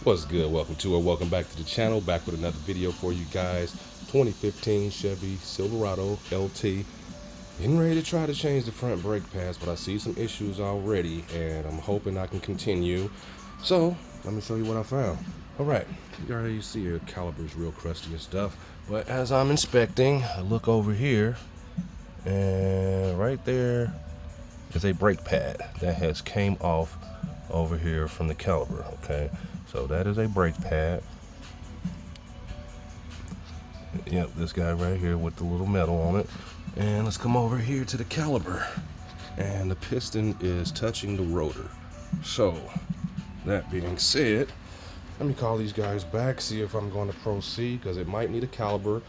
What's good? Welcome to or welcome back to the channel. Back with another video for you guys. 2015 Chevy Silverado LT. Getting ready to try to change the front brake pads, but I see some issues already, and I'm hoping I can continue. So let me show you what I found. All right, you already see your calipers real crusty and stuff, but as I'm inspecting, I look over here, and right there is a brake pad that has came off over here from the caliper. Okay, so that is a brake pad. Yep, this guy right here with the little metal on it. And let's come over here to the caliper, and the piston is touching the rotor. So that being said, let me call these guys back, see if I'm going to proceed, because it might need a caliper.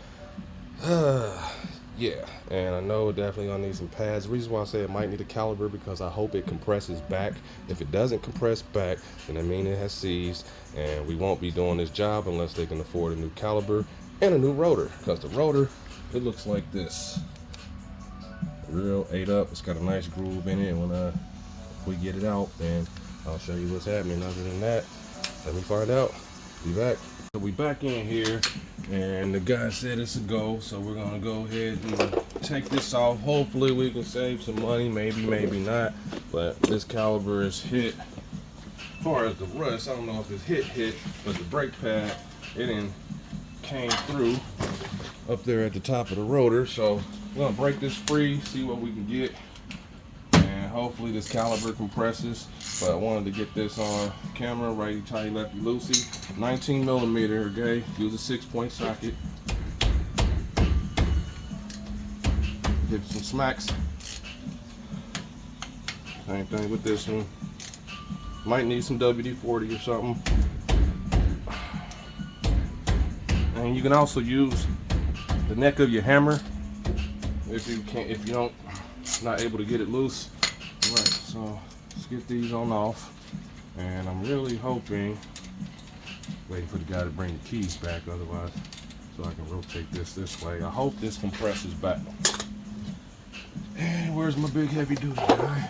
Yeah, and I know definitely gonna need some pads. The reason why I say it might need a caliper, because I hope it compresses back. If it doesn't compress back, then I mean it has seized, and we won't be doing this job unless they can afford a new caliper and a new rotor, because the rotor, it looks like this. Real 8 up. It's got a nice groove in it, and when we get it out, then I'll show you what's happening. Other than that, let me find out. Be back. So we back in here, and the guy said it's a go, so we're gonna go ahead and take this off. Hopefully we can save some money, maybe not, but this caliper is hit. As far as the rust, I don't know if it's hit, but the brake pad, it didn't came through up there at the top of the rotor. So we're gonna break this free, see what we can get, and hopefully this caliper compresses. But I wanted to get this on camera, righty tighty lefty loosey. 19 millimeter, okay, use a 6-point socket. Give it some smacks. Same thing with this one. Might need some WD-40 or something. And you can also use the neck of your hammer if you're not able to get it loose. All right, so let's get these on off. And I'm really hoping, waiting for the guy to bring the keys back, otherwise, so I can rotate this way. I hope this compresses back. And where's my big heavy duty guy?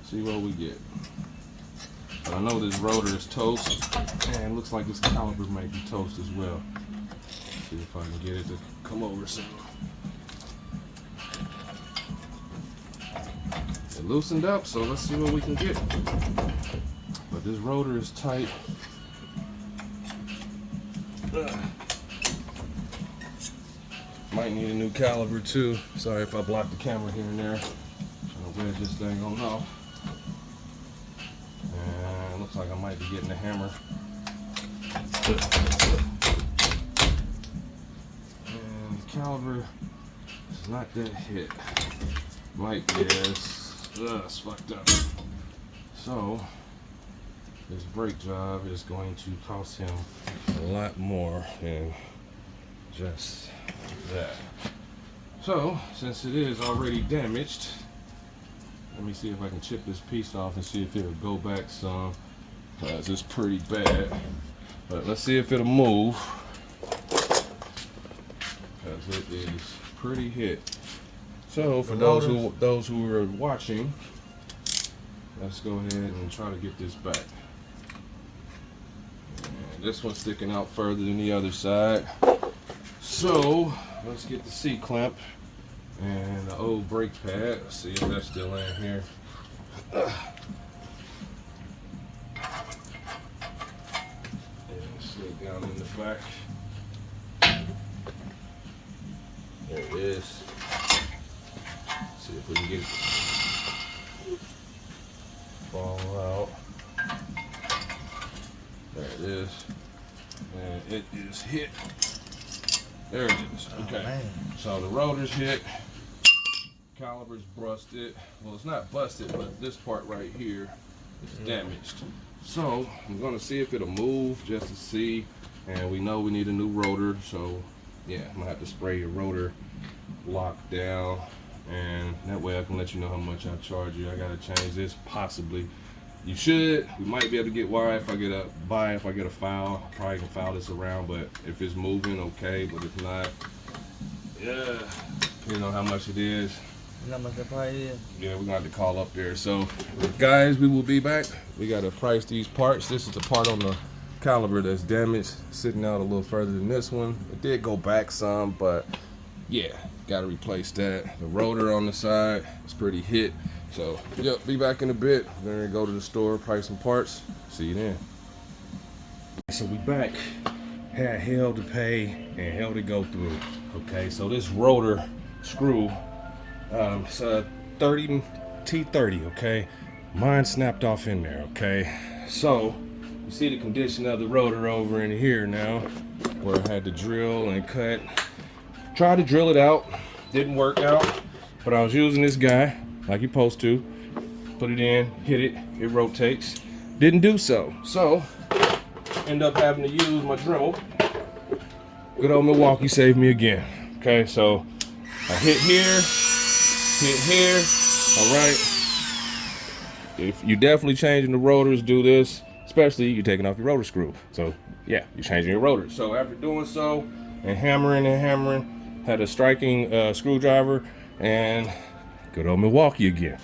See what we get. But I know this rotor is toast, and looks like this caliper might be toast as well. See if I can get it to come over some. It loosened up, so let's see what we can get. But this rotor is tight. Might need a new caliper too. Sorry if I block the camera here and there. Trying to wedge this thing on off. And looks like I might be getting a hammer. And the caliper is not that hit. Like this. It's fucked up. So this brake job is going to cost him a lot more than just that. So since it is already damaged, let me see if I can chip this piece off and see if it'll go back some, because it's pretty bad. But let's see if it'll move, because it is pretty hit. So for those who are watching, let's go ahead and try to get this back. And this one's sticking out further than the other side. So let's get the C-clamp and the old brake pad. Let's see if that's still in here. And slid down in the back. There it is. See if we can get it fall out. There it is. And it is hit. There it is. Okay. Oh, so the rotor's hit. Caliper's busted. Well, it's not busted, but this part right here is damaged. So I'm gonna see if it'll move, just to see. And we know we need a new rotor, so yeah, I'm gonna have to spray your rotor lock down, and that way I can let you know how much I charge you. I gotta change this, possibly. We might be able to get wire if I get a file. I probably can file this around, but if it's moving, okay, but if not, yeah, depending on how much it is, Yeah, we're gonna have to call up there. So, guys, we will be back. We gotta price these parts. This is the part on the caliper that's damaged, sitting out a little further than this one. It did go back some, but yeah, gotta replace that. The rotor on the side is pretty hit. So, yep, be back in a bit. We're gonna go to the store, price some parts. See you then. So we back. Had hell to pay and hell to go through. Okay, so this rotor screw, it's a 30 T30. Okay, mine snapped off in there. Okay, so you see the condition of the rotor over in here now, where I had to drill and cut. Tried to drill it out, didn't work out, but I was using this guy like you're supposed to. Put it in, hit it, it rotates. Didn't do so. So end up having to use my Dremel. Good old Milwaukee saved me again. Okay, so I hit here. All right. If you're definitely changing the rotors, do this. Especially you're taking off your rotor screw. So yeah, you're changing your rotors. So after doing so and hammering, had a striking screwdriver and good old Milwaukee again.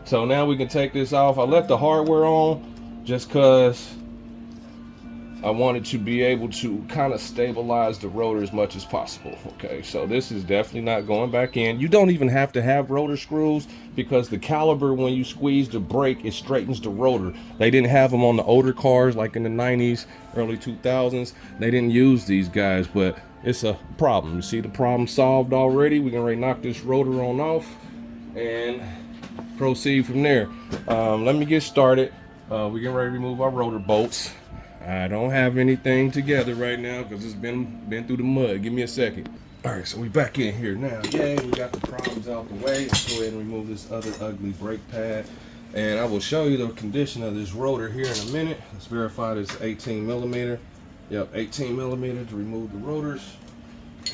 So now we can take this off. I left the hardware on just because I wanted to be able to kind of stabilize the rotor as much as possible. Okay, so this is definitely not going back in. You don't even have to have rotor screws because the caliper, when you squeeze the brake, it straightens the rotor. They didn't have them on the older cars like in the 90s, early 2000s. They didn't use these guys, but it's a problem. You see the problem solved already. We can already knock this rotor on off and proceed from there. Let me get started. We get ready to remove our rotor bolts. I don't have anything together right now because it's been through the mud. Give me a second. All right, so we back in here now. Yay, we got the problems out the way. Let's go ahead and remove this other ugly brake pad. And I will show you the condition of this rotor here in a minute. Let's verify this 18 millimeter. Yep, 18 millimeter to remove the rotors.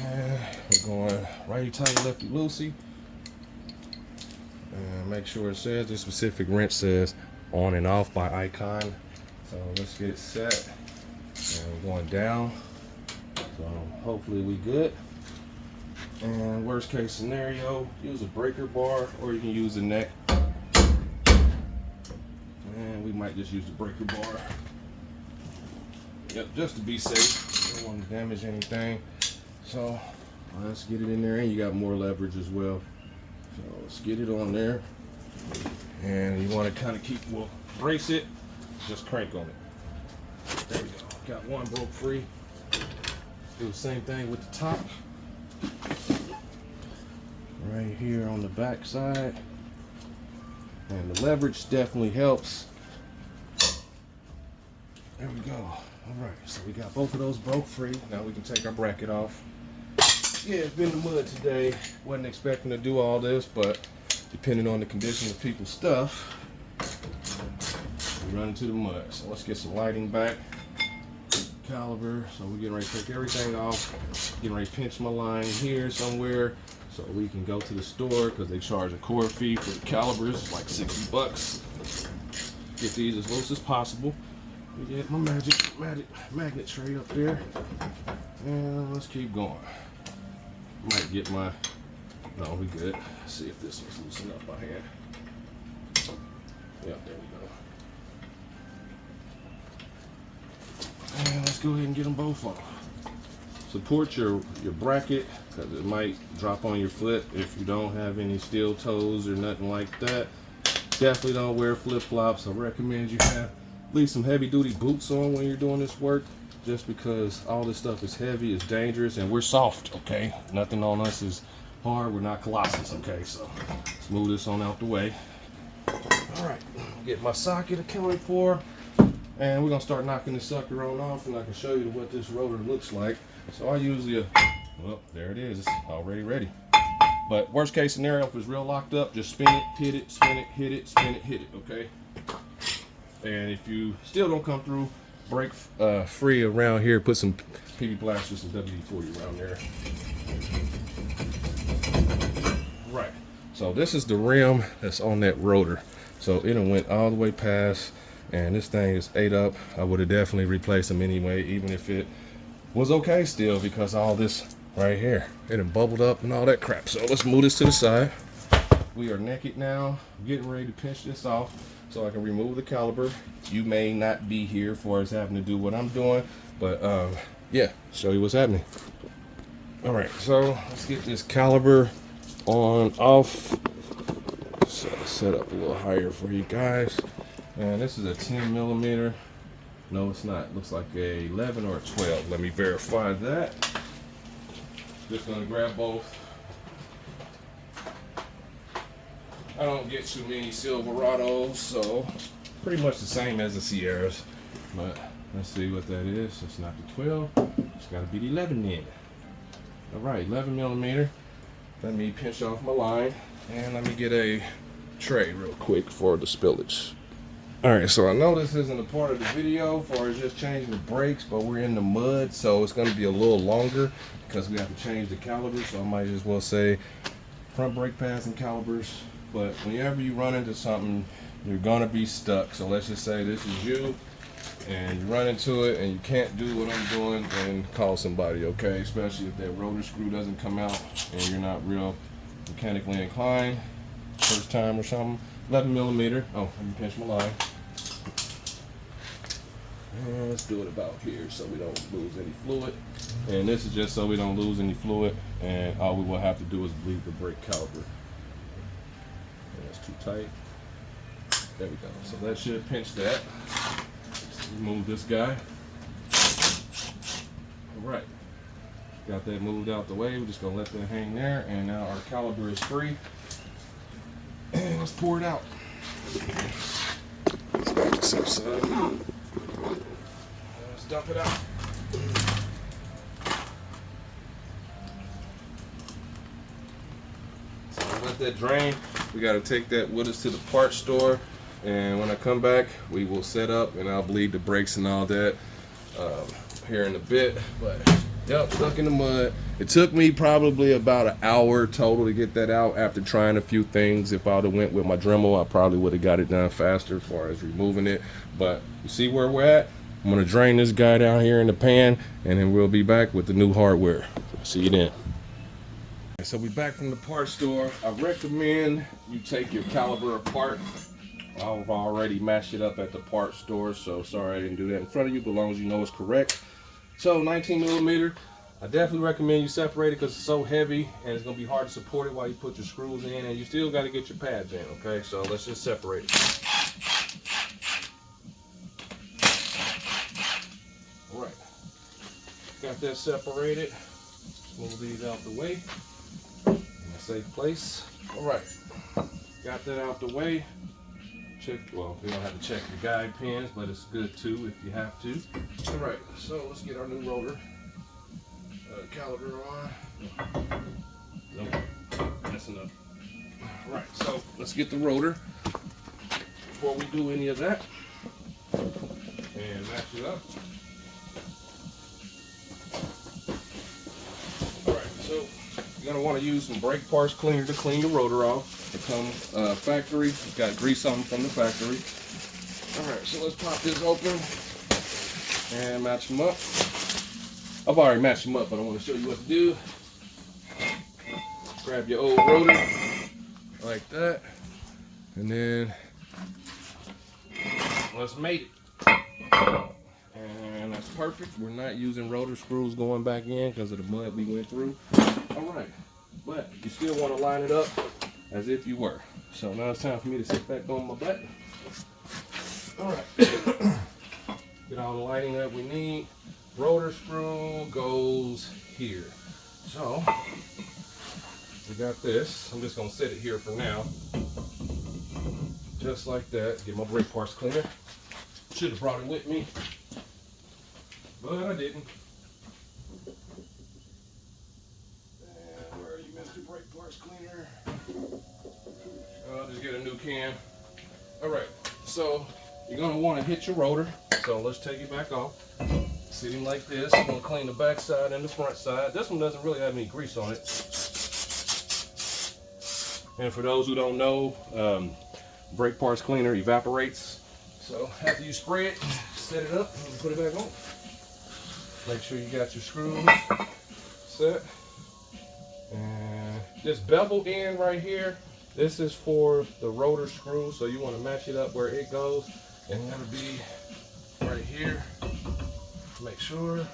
And we're going righty tighty, lefty loosey. And make sure it says, this specific wrench says on and off by icon. So let's get it set. And we're going down. So hopefully we good. And worst case scenario, use a breaker bar or you can use a neck. And we might just use the breaker bar. Yep, just to be safe. Don't want to damage anything. So let's get it in there, and you got more leverage as well. So let's get it on there. And you want to kind of we'll brace it, just crank on it. There we go. Got one broke free. Do the same thing with the top. Right here on the back side. And the leverage definitely helps. There we go. All right, so we got both of those broke free. Now we can take our bracket off. Yeah, it's been the mud today. Wasn't expecting to do all this, but depending on the condition of people's stuff, we run into the mud. So let's get some lighting back. Caliper. So we're getting ready to take everything off. Getting ready to pinch my line here somewhere so we can go to the store because they charge a core fee for the calipers, like $60. Get these as loose as possible. We get my magnet tray up there. And let's keep going. Might get my, no, we good. Let's see if this was loose enough by hand. Yep, there we go. And let's go ahead and get them both off. Support your bracket because it might drop on your foot if you don't have any steel toes or nothing like that. Definitely don't wear flip-flops. I recommend you have at least some heavy-duty boots on when you're doing this work, just because all this stuff is heavy, it's dangerous, and we're soft, okay? Nothing on us is hard. We're not Colossus, okay? So let's move this on out the way. All right, get my socket accounted for, and we're gonna start knocking this sucker on off, and I can show you what this rotor looks like. So I usually, well, there it is, it's already ready. But worst case scenario, if it's real locked up, just spin it, hit it, spin it, hit it, spin it, hit it, okay? And if you still don't come through, break free around here, put some PB blasters and WD-40 around there. Right, so this is the rim that's on that rotor. So it went all the way past, and this thing is ate up. I would have definitely replaced them anyway, even if it was okay still, because all this right here, it had bubbled up and all that crap. So let's move this to the side. we are naked now. I'm getting ready to pinch this off so I can remove the caliper. You may not be here for us having to do what I'm doing, but yeah, show you what's happening. All right, so let's get this caliper on off. So set up a little higher for you guys. And this is a 10 millimeter. No, it's not. It looks like a 11 or a 12. Let me verify that. Just gonna grab both. I don't get too many Silverados, so pretty much the same as the Sierras. But let's see what that is. It's not the 12. It's gotta be the 11 then. All right, 11 millimeter. Let me pinch off my line and let me get a tray real quick for the spillage. All right, so I know this isn't a part of the video for just changing the brakes, but we're in the mud, so it's gonna be a little longer because we have to change the calipers. So I might as well say front brake pads and calipers. But whenever you run into something, you're gonna be stuck. So let's just say this is you and you run into it and you can't do what I'm doing, then call somebody, okay? Especially if that rotor screw doesn't come out and you're not real mechanically inclined, first time or something. 11 millimeter. Oh, let me pinch my line. And let's do it about here so we don't lose any fluid. And this is just so we don't lose any fluid. And all we will have to do is bleed the brake caliper. That's too tight. There we go. So that should pinch that. Let's remove this guy. All right. Got that moved out the way. We're just gonna let that hang there. And now our caliper is free. And let's pour it out. Let's back this upside. Let's dump it out. So I'll let that drain. We got to take that with us to the parts store. And when I come back, we will set up and I'll bleed the brakes and all that here in a bit. But yep, stuck in the mud. It took me probably about an hour total to get that out after trying a few things. If I would have went with my Dremel, I probably would have got it done faster as far as removing it. But you see where we're at? I'm gonna drain this guy down here in the pan and then we'll be back with the new hardware. See you then. So we back from the parts store. I recommend you take your caliper apart. I've already matched it up at the parts store, so sorry I didn't do that in front of you, but as long as you know it's correct. So 19 millimeter, I definitely recommend you separate it because it's so heavy and it's gonna be hard to support it while you put your screws in, and you still gotta get your pads in, okay? So let's just separate it. All right, got that separated. Move these out the way in a safe place. All right, got that out the way. Check, well, we don't have to check your guide pins, but it's good too if you have to. All right, so let's get our new rotor caliper on. Nope, messing up. All right, so let's get the rotor before we do any of that and match it up. All right, so you're gonna want to use some brake parts cleaner to clean the rotor off. It comes factory. It's got grease on them from the factory. All right, so let's pop this open and match them up. I've already matched them up, but I want to show you what to do. Grab your old rotor like that, and then let's mate it. And that's perfect. We're not using rotor screws going back in because of the mud we went through. All right, but you still want to line it up as if you were. So now it's time for me to sit back on my butt. All right, get all the lighting that we need. Rotor screw goes here. So we got this. I'm just gonna set it here for now. Just like that. Get my brake parts cleaner. Should have brought it with me, but I didn't. And where are you, Mr. Brake Parts Cleaner? I'll just get a new can. All right, so you're gonna want to hit your rotor. So let's take it back off. Sitting like this. I'm gonna clean the back side and the front side. This one doesn't really have any grease on it. And for those who don't know, brake parts cleaner evaporates. So after you spray it, set it up and put it back on. Make sure you got your screws set. And this bevel end right here, This is for the rotor screw, so you want to match it up where it goes, and that'll be right here. Make sure.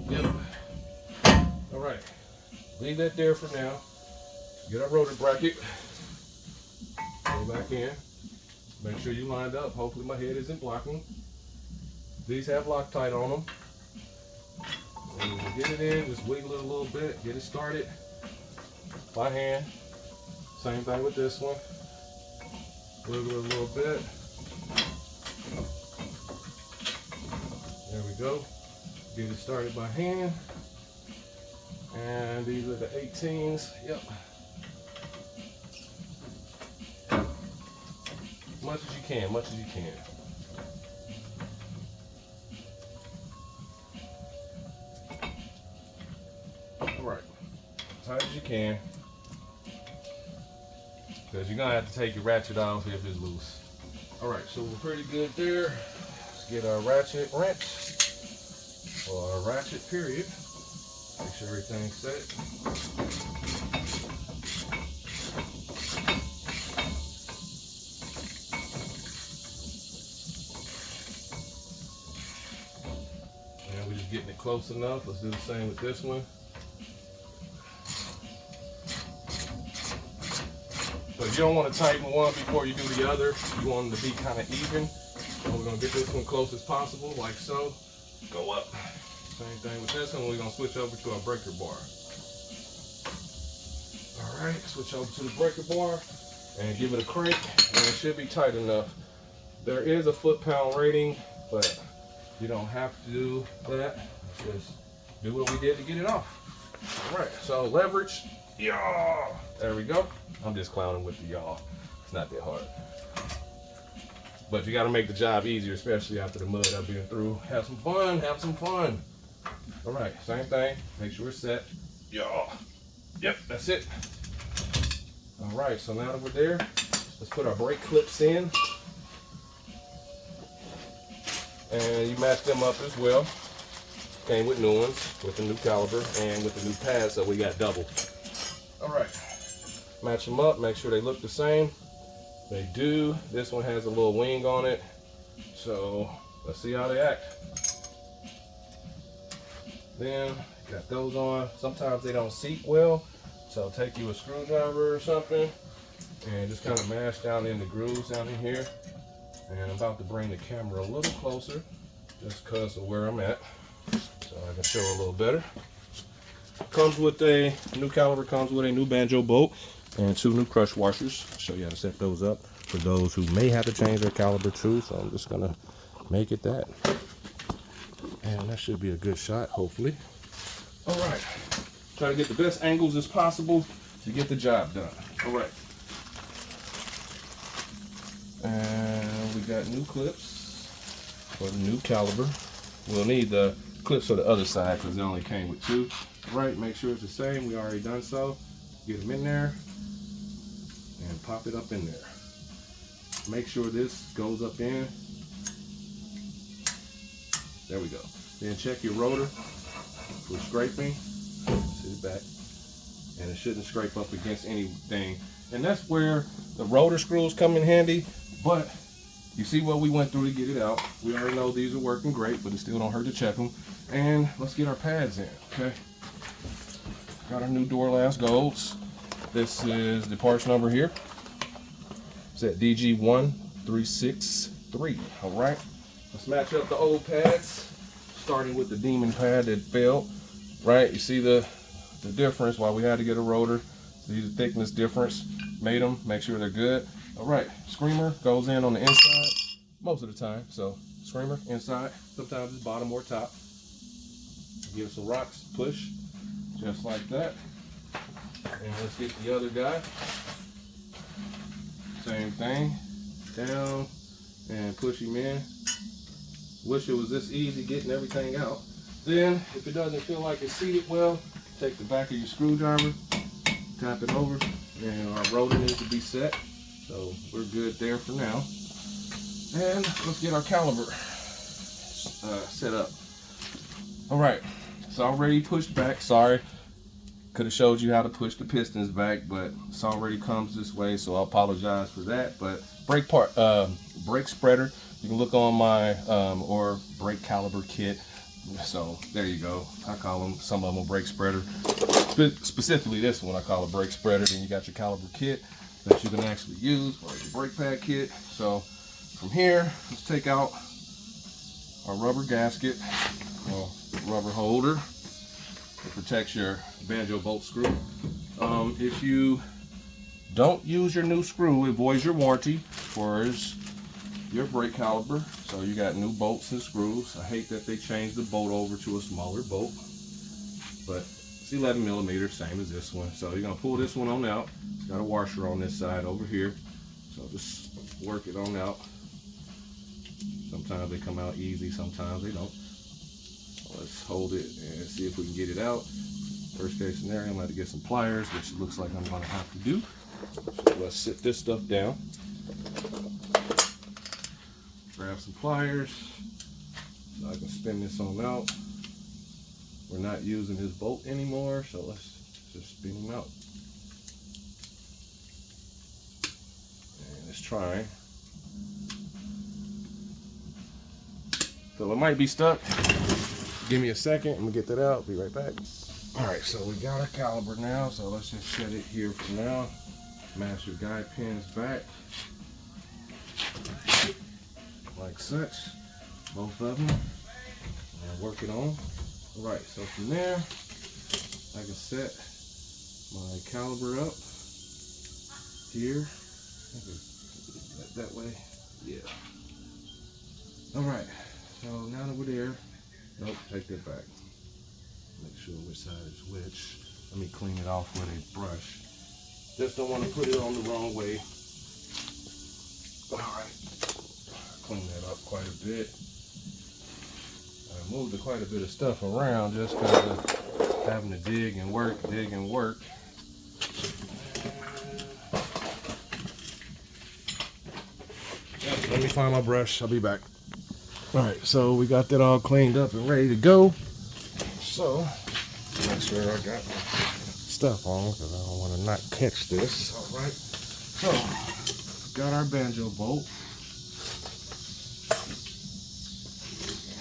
Yep. All right. Leave that there for now. Get our rotor bracket. Go back in. Make sure you lined up. Hopefully my head isn't blocking. These have Loctite on them. And when you get it in, just wiggle it a little bit. Get it started by hand. Same thing with this one. Wiggle it a little bit. There we go. Get it started by hand. And these are the 18s. Yep. Much as you can, much as you can. All right, tight as you can. Because you're gonna have to take your ratchet off if it's loose. All right, so we're pretty good there. Let's get our ratchet wrench, or our ratchet period. Make sure everything's set. And we're just getting it close enough. Let's do the same with this one. So you don't want to tighten one before you do the other. You want them to be kind of even. So we're going to get this one close as possible, like so. Go up. Same thing with this one. We're going to switch over to our breaker bar. All right, switch over to the breaker bar and give it a crank, and it should be tight enough. There is a foot-pound rating, but you don't have to do that. Just do what we did to get it off. All right, so leverage. Yeah, there we go. I'm just clowning with the yaw. It's not that hard. But you got to make the job easier, especially after the mud I've been through. Have some fun, have some fun. All right, same thing. Make sure it's set. Yeah. Yep, that's it. All right, so now that we're there, let's put our brake clips in. And you match them up as well. Came with new ones, with the new caliber, and with the new pads, so we got double. All right, match them up, make sure they look the same. They do. This one has a little wing on it, so let's see how they act. Then got those on. Sometimes they don't seat well, so take you a screwdriver or something and just kind of mash down in the grooves down in here. And I'm about to bring the camera a little closer just because of where I'm at, so I can show a little better. Comes with a new caliber, comes with a new banjo bolt and 2 new crush washers. I'll show you how to set those up for those who may have to change their caliber too, so I'm just gonna make it that. And that should be a good shot, hopefully. All right, try to get the best angles as possible to get the job done. All right. And we got new clips for the new caliber. We'll need the clips for the other side because it only came with 2. All right, make sure it's the same. We already done so. Get them in there and pop it up in there. Make sure this goes up in. There we go. Then check your rotor for scraping. Sit it back. And it shouldn't scrape up against anything. And that's where the rotor screws come in handy. But you see what we went through to get it out. We already know these are working great, but it still don't hurt to check them. And let's get our pads in, okay? Got our new door last golds. This is the parts number here. It's at DG1363. All right, let's match up the old pads, starting with the demon pad that failed. Right, you see the difference why we had to get a rotor. See the thickness difference. Made them, make sure they're good. All right, screamer goes in on the inside most of the time. So screamer inside, sometimes it's bottom or top. Give it some rocks, push, just like that. And let's get the other guy. Same thing, down and push him in. Wish it was this easy getting everything out. Then, if it doesn't feel like it's seated well, take the back of your screwdriver, tap it over, and our rotor needs to be set. So we're good there for now. And let's get our caliber set up. All right, it's already pushed back, sorry. Could have showed you how to push the pistons back, but it's already comes this way, so I apologize for that. But brake spreader, you can look on my or brake caliper kit. So there you go. I call them, some of them, a brake spreader. Specifically this one I call a brake spreader. Then you got your caliper kit that you can actually use for your brake pad kit. So from here, let's take out our rubber gasket, or rubber holder that protects your banjo bolt screw. If you don't use your new screw, it voids your warranty for your brake caliper. So you got new bolts and screws. I hate that they changed the bolt over to a smaller bolt, but it's 11 millimeters, same as this one. So you're gonna pull this one on out. It's got a washer on this side over here, so just work it on out. Sometimes they come out easy, sometimes they don't. So let's hold it and see if we can get it out. Worst case scenario, I'm gonna have to get some pliers, which it looks like I'm gonna have to do. So let's sit this stuff down. Grab some pliers so I can spin this on out. We're not using his bolt anymore, so let's just spin him out. And it's trying. So it might be stuck. Give me a second, I'm gonna get that out, be right back. All right, so we got our caliper now, so let's just set it here for now. Master guide pins back, like such, both of them, and work it on. All right, so from there, I can set my caliper up here. That way, yeah. All right. So now that we're there, nope, take that back. Make sure which side is which. Let me clean it off with a brush. Just don't want to put it on the wrong way. All right, clean that up quite a bit. I moved quite a bit of stuff around just because of having to dig and work. Let me find my brush, I'll be back. All right, so we got that all cleaned up and ready to go. So, make sure I got my stuff on because I don't want to not catch this. All right, so got our banjo bolt.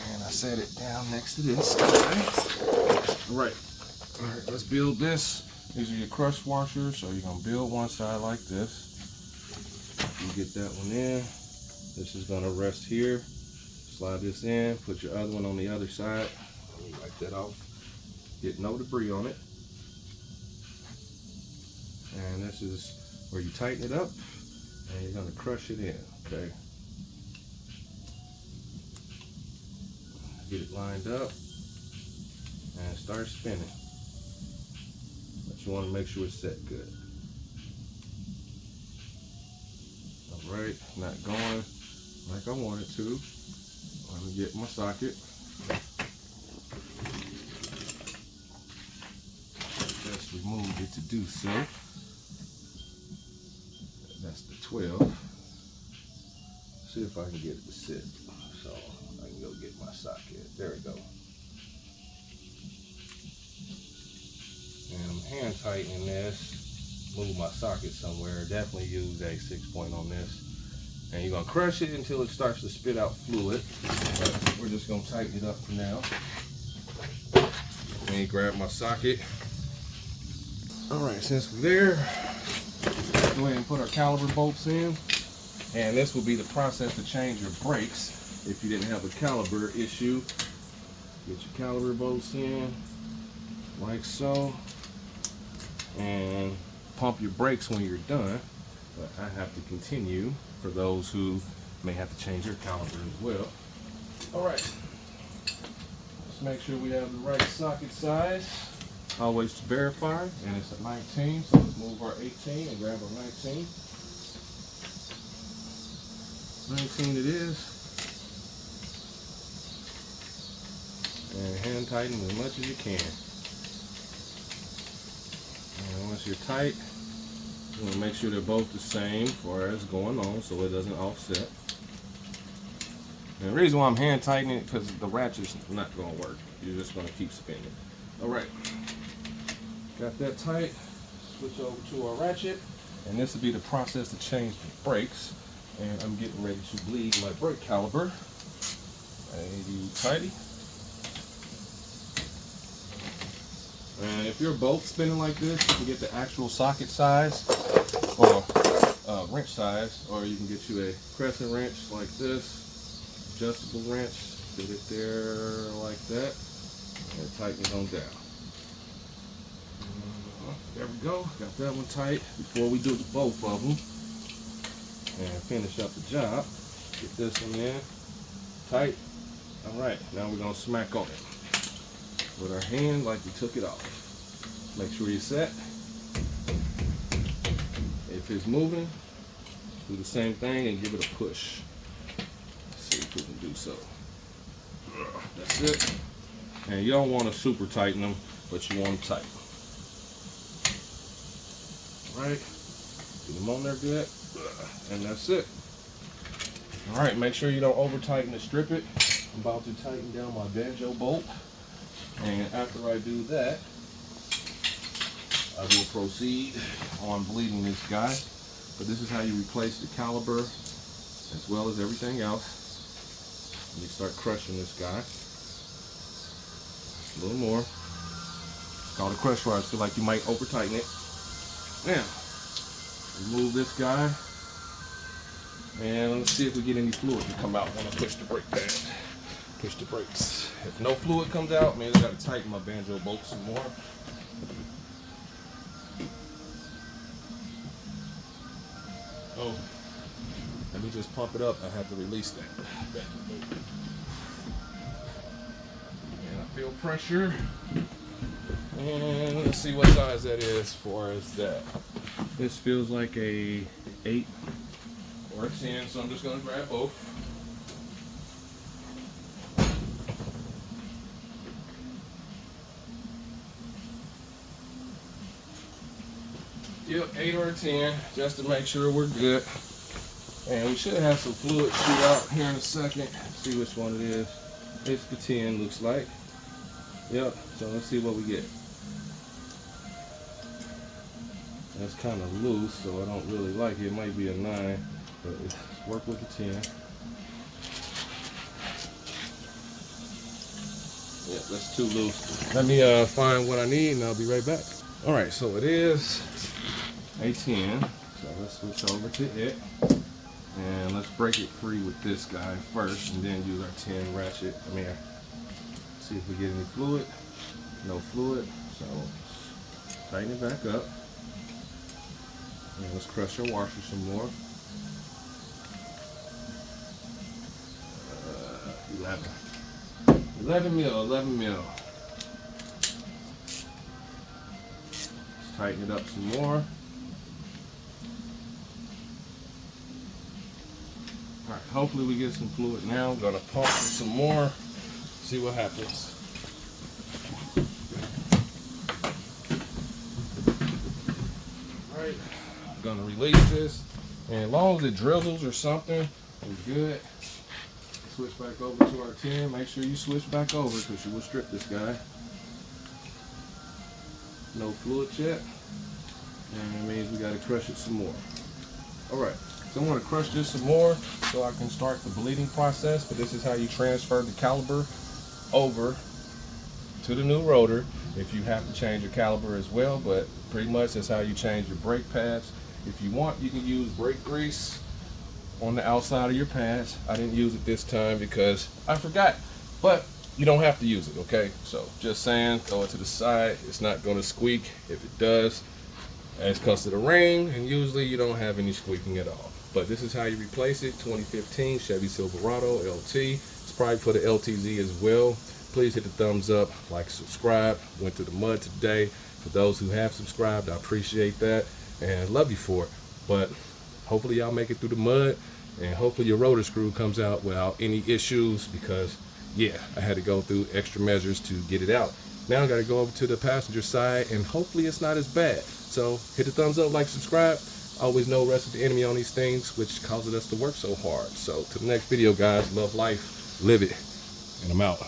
And I set it down next to this guy. All right, let's build this. These are your crush washers, so you're gonna build one side like this. You get that one in. This is gonna rest here. Slide this in, put your other one on the other side. Let me wipe that off. Get no debris on it. And this is where you tighten it up and you're gonna crush it in, okay? Get it lined up and start spinning. But you wanna make sure it's set good. All right, not going like I want it to. Let me get my socket. Just removed it to do so. That's the 12. See if I can get it to sit. So I can go get my socket. There we go. And I'm hand tightening this. Move my socket somewhere. Definitely use a 6-point on this. And you're gonna crush it until it starts to spit out fluid. But we're just gonna tighten it up for now. Let me grab my socket. All right, since we're there, go ahead and put our caliper bolts in. And this will be the process to change your brakes. If you didn't have a caliper issue, get your caliper bolts in, like so. And pump your brakes when you're done. But I have to continue for those who may have to change their caliper as well. All right, let's make sure we have the right socket size. Always to verify, and it's a 19, so let's move our 18 and grab our 19. 19 it is. And hand tighten as much as you can. And once you're tight, you want to make sure they're both the same as far as going on so it doesn't offset. And the reason why I'm hand tightening it because the ratchet's not going to work. You're just going to keep spinning. All right. Got that tight. Switch over to our ratchet. And this will be the process to change the brakes. And I'm getting ready to bleed my brake caliper. Maybe tighty. And if your bolt's spinning like this, you can get the actual socket size or wrench size, or you can get you a crescent wrench like this, adjustable wrench, fit it there like that, and tighten it on down. There we go, got that one tight. Before we do both of them and finish up the job, get this one in tight. All right, now we're gonna smack on it with our hand like we took it off. Make sure you're set. If it's moving, do the same thing and give it a push. Let's see if we can do so. That's it. And you don't want to super tighten them, but you want them tight. All right, get them on there good, and that's it. All right, make sure you don't over tighten to strip it. I'm about to tighten down my banjo bolt. And after I do that, I will proceed on bleeding this guy. But this is how you replace the caliper as well as everything else. You start crushing this guy. A little more. It's called a crush rod. Feel like you might over tighten it. Now, remove this guy. And let's see if we get any fluid to come out when I push the brake pad. Push the brakes. If no fluid comes out, maybe I gotta tighten my banjo bolt some more. Oh, let me just pump it up. I have to release that. And I feel pressure. And let's see what size that is as far as that. This feels like a 8 or a 10, so I'm just gonna grab both. Yep, 8 or a 10, just to make sure we're good. And we should have some fluid shoot out here in a second. See which one it is. It's the 10, looks like. Yep, so let's see what we get. That's kind of loose, so I don't really like it. It might be a 9, but let's work with the 10. Yep, that's too loose. Let me find what I need and I'll be right back. All right, so it is a 10, so let's switch over to it, and let's break it free with this guy first, and then use our 10 ratchet. See if we get any fluid. No fluid, so tighten it back up, and let's crush our washer some more. 11 mil. Let's tighten it up some more. All right, hopefully we get some fluid now. I'm gonna pump it some more, see what happens. All right, I'm gonna release this, and as long as it drizzles or something, we're good. Switch back over to our 10. Make sure you switch back over because you will strip this guy. No fluid yet, and it means we gotta crush it some more. All right. So I'm going to crush this some more so I can start the bleeding process, but this is how you transfer the caliper over to the new rotor if you have to change your caliper as well, but pretty much that's how you change your brake pads. If you want, you can use brake grease on the outside of your pads. I didn't use it this time because I forgot, but you don't have to use it, okay? So just saying, throw it to the side. It's not going to squeak. If it does, it's because of the rain, and usually you don't have any squeaking at all. But this is how you replace it. 2015 Chevy Silverado LT. It's probably for the LTZ as well. Please hit the thumbs up, like, subscribe. Went through the mud today. For those who have subscribed, I appreciate that and love you for it. But hopefully y'all make it through the mud, and hopefully your rotor screw comes out without any issues, because yeah, I had to go through extra measures to get it out. Now I got to go over to the passenger side, and hopefully it's not as bad. So hit the thumbs up, like, subscribe. Always no rest of the enemy on these things, which causes us to work so hard. So to the next video, guys. Love life, live it, and I'm out.